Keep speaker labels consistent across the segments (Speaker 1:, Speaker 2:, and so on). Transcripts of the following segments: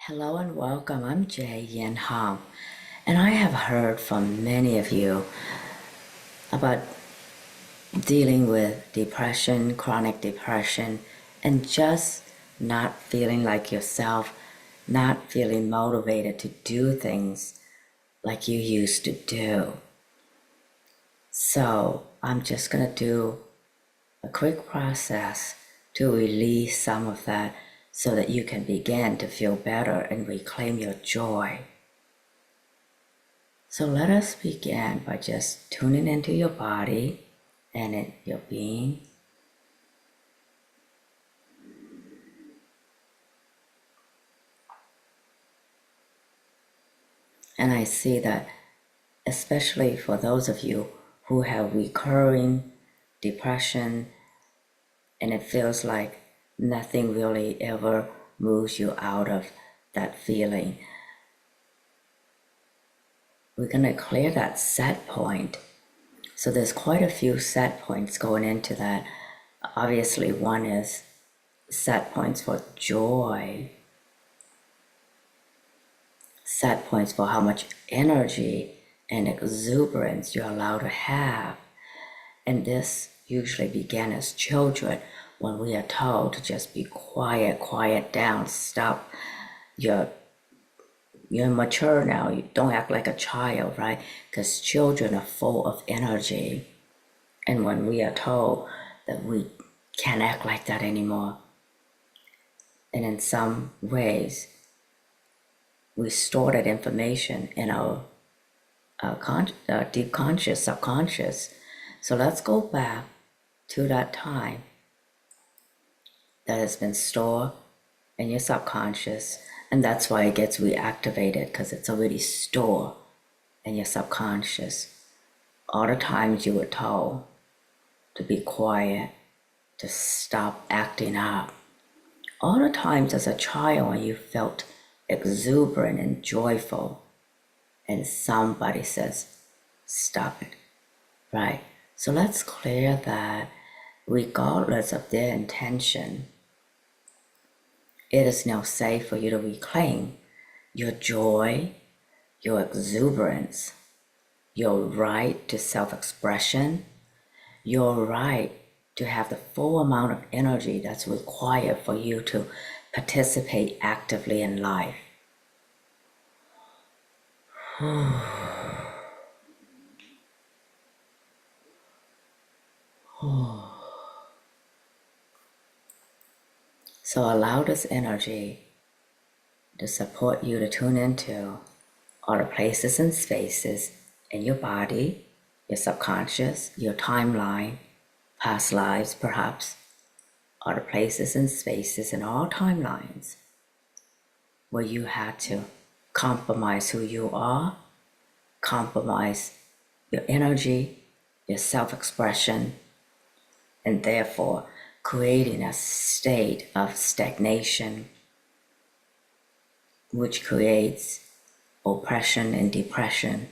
Speaker 1: Hello and welcome. I'm Jay Yen Hong, and I have heard from many of you about dealing with depression, chronic depression, and just not feeling like yourself, not feeling motivated to do things like you used to do. So I'm just going to do a quick process to release some of that so that you can begin to feel better and reclaim your joy. So let us begin by just tuning into your body and in your being. And I see that especially for those of you who have recurring depression and it feels like nothing really ever moves you out of that feeling, we're going to clear that set point. So there's quite a few set points going into that. Obviously, one is set points for joy, set points for how much energy and exuberance you're allowed to have. And this usually began as children when we are told to just be quiet, quiet down, stop. You're mature now, you don't act like a child, right? Because children are full of energy. And when we are told that we can't act like that anymore, and in some ways, we store that information in our deep conscious, subconscious. So let's go back to that time that has been stored in your subconscious, and that's why it gets reactivated because it's already stored in your subconscious. All the times you were told to be quiet, to stop acting up. All the times as a child when you felt exuberant and joyful, and somebody says, stop it, right? So let's clear that regardless of their intention, it is now safe for you to reclaim your joy, your exuberance, your right to self-expression, your right to have the full amount of energy that's required for you to participate actively in life. So allow this energy to support you to tune into all the places and spaces in your body, your subconscious, your timeline, past lives perhaps, all the places and spaces in all timelines where you had to compromise who you are, compromise your energy, your self-expression, and therefore creating a state of stagnation, which creates oppression and depression.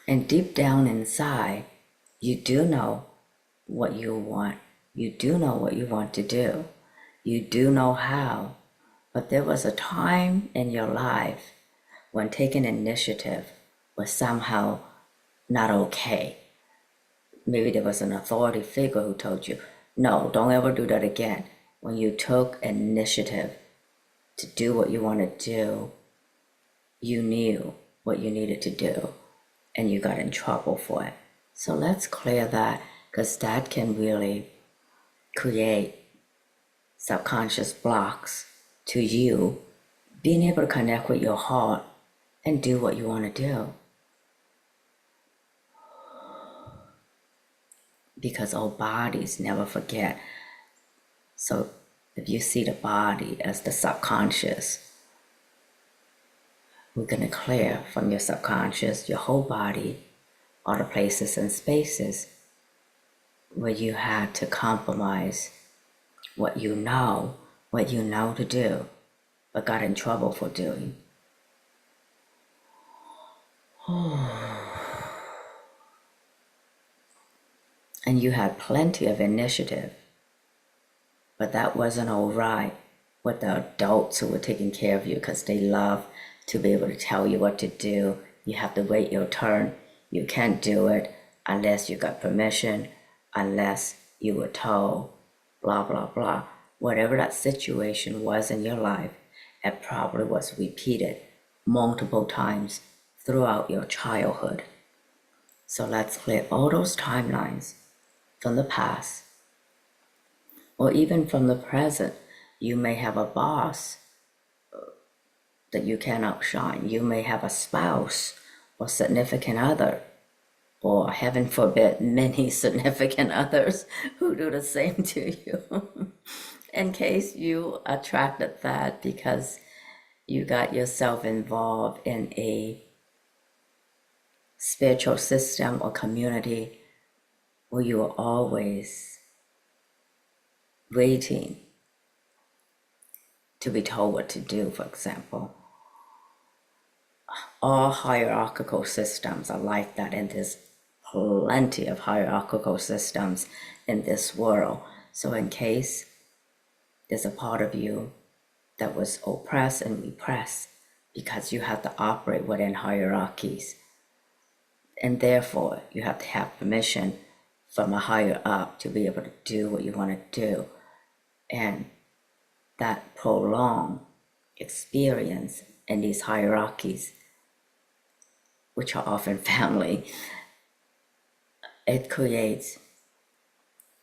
Speaker 1: And deep down inside, you do know what you want. You do know what you want to do. You do know how. But there was a time in your life when taking initiative was somehow not okay. Maybe there was an authority figure who told you, no, don't ever do that again. When you took initiative to do what you want to do, you knew what you needed to do and you got in trouble for it. So let's clear that because that can really create subconscious blocks to you being able to connect with your heart and do what you want to do. Because our bodies never forget. So if you see the body as the subconscious, we're going to clear from your subconscious your whole body, all the places and spaces where you had to compromise what you know to do, but got in trouble for doing. and you had plenty of initiative, but that wasn't all right with the adults who were taking care of you because they love to be able to tell you what to do. You have to wait your turn. You can't do it unless you got permission, unless you were told, blah, blah, blah. Whatever that situation was in your life, it probably was repeated multiple times throughout your childhood. So let's clear all those timelines from the past or even from the present. You may have a boss that you can outshine. You may have a spouse or significant other, or heaven forbid, many significant others who do the same to you. In case you attracted that because you got yourself involved in a spiritual system or community where you are always waiting to be told what to do, for example. All hierarchical systems are like that, and there's plenty of hierarchical systems in this world. So in case there's a part of you that was oppressed and repressed because you have to operate within hierarchies, and therefore you have to have permission from a higher up to be able to do what you want to do. And that prolonged experience in these hierarchies, which are often family, it creates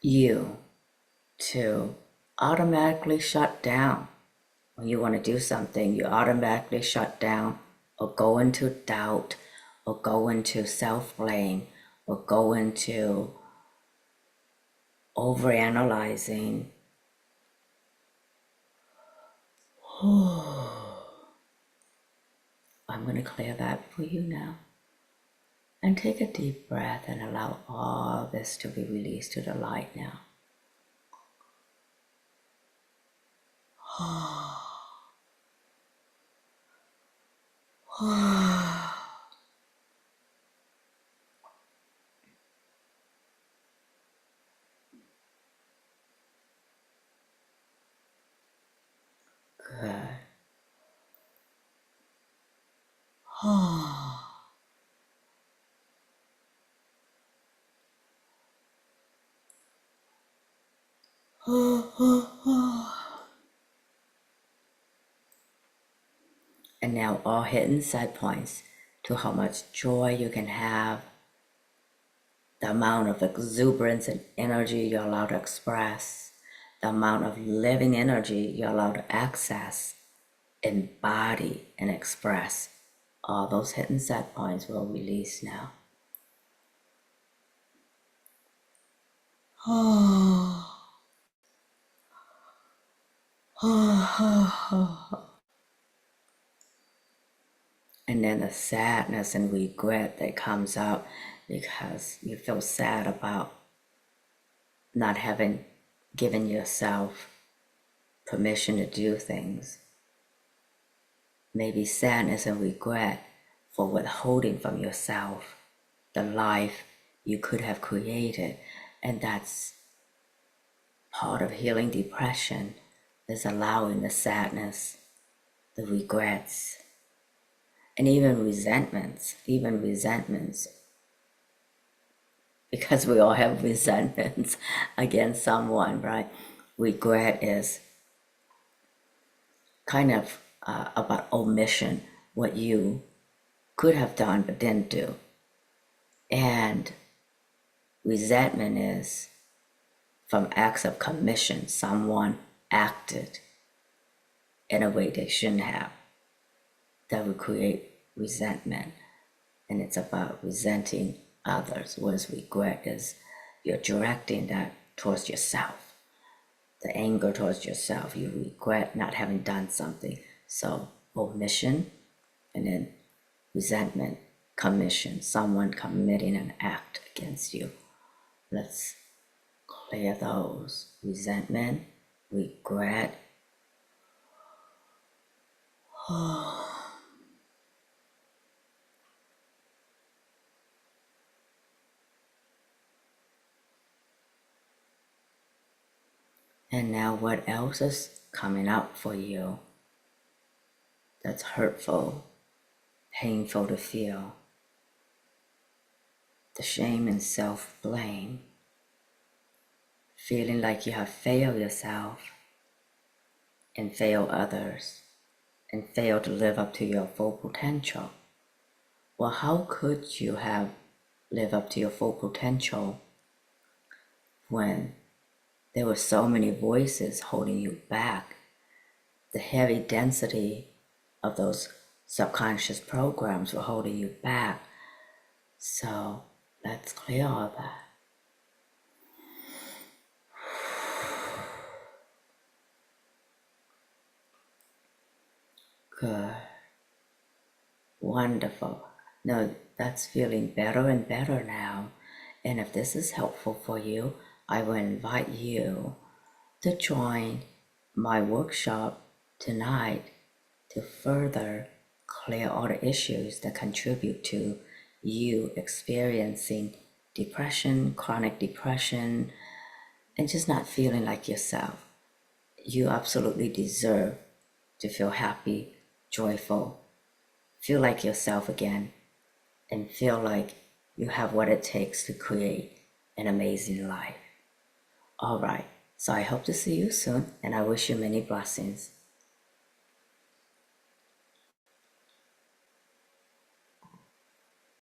Speaker 1: you to automatically shut down. When you want to do something, you automatically shut down or go into doubt or go into self-blame or go into overanalyzing. I'm going to clear that for you now. And take a deep breath and allow all this to be released to the light now. Good. And now all hidden set points to how much joy you can have, the amount of exuberance and energy you're allowed to express, the amount of living energy you're allowed to access, embody, and express. All those hidden set points will release now. And then the sadness and regret that comes up because you feel sad about not having given yourself permission to do things. Maybe sadness and regret for withholding from yourself the life you could have created. And that's part of healing depression, is allowing the sadness, the regrets, and even resentments, because we all have resentments against someone, right? Regret is kind of about omission, what you could have done but didn't do. And resentment is from acts of commission. Someone acted in a way they shouldn't have. That would create resentment. And it's about resenting others, whereas regret is you're directing that towards yourself. The anger towards yourself, you regret not having done something. So omission, and then resentment, commission, someone committing an act against you. Let's clear those. Resentment, regret. And now, what else is coming up for you that's hurtful, painful to feel? The shame and self blame, feeling like you have failed yourself and failed others and failed to live up to your full potential. Well, how could you have lived up to your full potential when there were so many voices holding you back? The heavy density of those subconscious programs were holding you back. So let's clear all that. Good. Wonderful. No, that's feeling better and better now. And if this is helpful for you, I will invite you to join my workshop tonight to further clear all the issues that contribute to you experiencing depression, chronic depression, and just not feeling like yourself. You absolutely deserve to feel happy, joyful, feel like yourself again, and feel like you have what it takes to create an amazing life. All right, so I hope to see you soon, and I wish you many blessings.